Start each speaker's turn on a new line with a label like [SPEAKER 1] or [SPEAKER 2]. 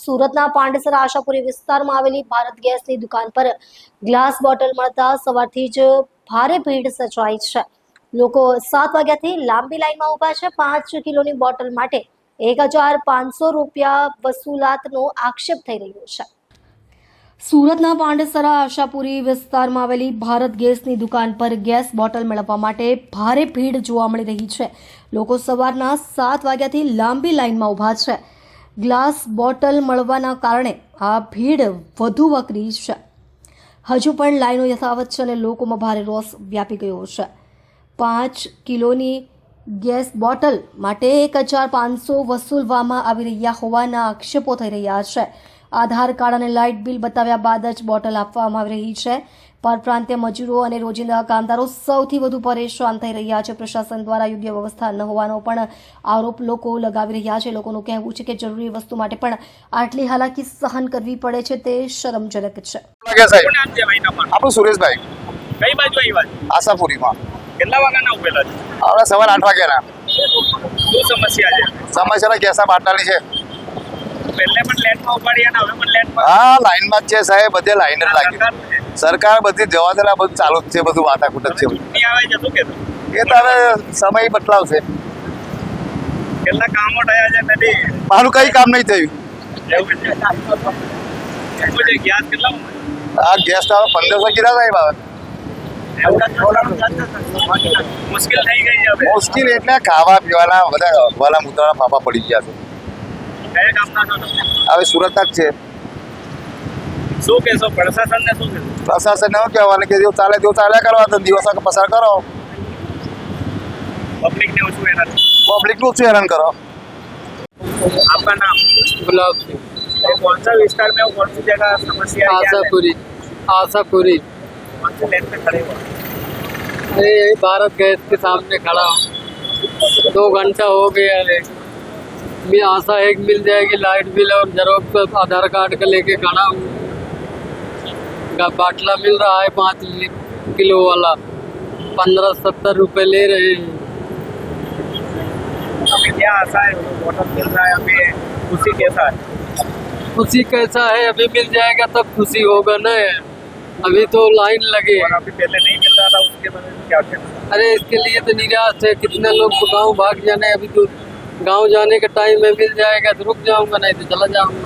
[SPEAKER 1] સુરતના પાંડેસરા આશાપુરી વિસ્તારમાં આવેલી ભારત ગેસની દુકાન પર ગ્લાસ બોટલ મળતા સવારથી જ ભારે ભીડ સર્જાઈ છે. લોકો 7 વાગ્યાથી લાંબી લાઈનમાં ઊભા છે. 5 કિલોની બોટલ માટે 1,500 રૂપિયા વસૂલાતનો આક્ષેપ થઈ રહ્યો છે. સુરતના પાંડેસરા આશાપુરી વિસ્તારમાં આવેલી ભારત ગેસની દુકાન પર ગેસ બોટલ મેળવવા માટે ભારે ભીડ જોવા મળી રહી છે. લોકો સવારના 7 વાગ્યાથી લાંબી લાઈનમાં ઊભા છે. ગ્લાસ બોટલ મળવાના કારણે આ ભીડ વધુ વકરી છે. હજુ પણ લાઈનો યથાવત છે અને લોકોમાં ભારે રોષ વ્યાપી ગયો છે. 5 કિલોની ગેસ બોટલ માટે 1,500 વસૂલવામાં આવી રહ્યા હોવાના આક્ષેપો થઈ રહ્યા છે. આધાર કાર્ડ અને લાઇટ બિલ બતાવ્યા બાદ જ બોટલ આપવામાં આવી રહી છે. પરપ્રાંતીય મજૂરો અને રોજિંદા કામદારો સૌથી વધુ પરેશાન થઈ રહ્યા છે. પ્રશાસન દ્વારા યોગ્ય વ્યવસ્થા ન હોવાનો પણ આરોપ લોકો લગાવી રહ્યા છે. લોકોનું કહેવું છે કે જરૂરી વસ્તુ માટે પણ આટલી હાલાકી સહન કરવી પડે છે તે શરમજનક છે.
[SPEAKER 2] આપણું સુરેશભાઈ
[SPEAKER 3] કઈ બાજુ આવ્યા
[SPEAKER 2] આશાપુરીમાં
[SPEAKER 3] કેટલા વાગ્યાના ઉભેલા છે?
[SPEAKER 2] આપણે સવારે 8 વાગ્યાના.
[SPEAKER 3] શું સમસ્યા છે?
[SPEAKER 2] સમસ્યા ગેસના બાટલાની છે.
[SPEAKER 3] પહેલે પણ લેટમાં ઉપાડી અને હવે પણ લેટમાં.
[SPEAKER 2] હા, લાઈનમાં જ છે સાહેબ, બધે લાઈન જ લાગી. સરકાર બધી જવા દેલા, બધું ચાલુ જ છે, બધું વાતાકૂટ જ છે.
[SPEAKER 3] નહીં આવે છે શું કહેતું?
[SPEAKER 2] એ તો હવે સમય બદલાવશે.
[SPEAKER 3] કેટલા કામો થયા છે નથી?
[SPEAKER 2] મારું કઈ કામ નહીં થયું.
[SPEAKER 3] એવું છે શું છે ગેસ કેટલા
[SPEAKER 2] આ ગેસ તો હવે 1500 કિરા સાહેબ આવે.
[SPEAKER 3] મુશ્કેલ થઈ ગઈ છે હવે.
[SPEAKER 2] મુશ્કેલ એટલે ખાવા પીવાના બધા વાલા મુદ્દાના ફાફા પડી ગયા છે.
[SPEAKER 3] કયા કામના છો તમે?
[SPEAKER 2] હવે સુરતના જ છે.
[SPEAKER 3] શું કહેશો પ્રશાસનને? શું કહેશો?
[SPEAKER 2] પ્રશાસન એવું કહેવાનું કે જેવું ચાલ્યા કરવા તો દિવસો પસાર કરો.
[SPEAKER 3] પબ્લિકને ઓછું હેરાન.
[SPEAKER 2] પબ્લિકનું શું હેરાન કરો.
[SPEAKER 3] आपका नाम?
[SPEAKER 4] गुलाब सिंह,
[SPEAKER 3] कौन सा विस्तार में कौन सी जगह समस्या है?
[SPEAKER 4] आशापुरी आशापुरी।
[SPEAKER 3] कौन से लेन पे खड़े हो?
[SPEAKER 4] अरे यही भारत गैस के सामने खड़ा हूँ, 2 घंटा हो गया है। मैं आशा एक मिल जाएगी लाइट बिल और जेरोक्स आधार कार्ड का लेके खड़ा हूँ। बाटला मिल रहा है 5 किलो वाला, 15-70 रुपए ले रहे हैं।
[SPEAKER 3] अभी क्या आशा है? बोनस मिल रहा है अभी, खुशी कैसा है?
[SPEAKER 4] खुशी कैसा है? अभी मिल जाएगा तब खुशी होगा ना। अभी तो लाइन लगे।
[SPEAKER 3] और अभी पहले नहीं मिल रहा था, उसके बारे में क्या कहना?
[SPEAKER 4] अरे इसके लिए तो निराश है। कितने लोग गांव भाग जाने, अभी तो गांव जाने का टाइम में मिल जाएगा तो रुक जाऊंगा, नहीं तो चला जाऊंगा।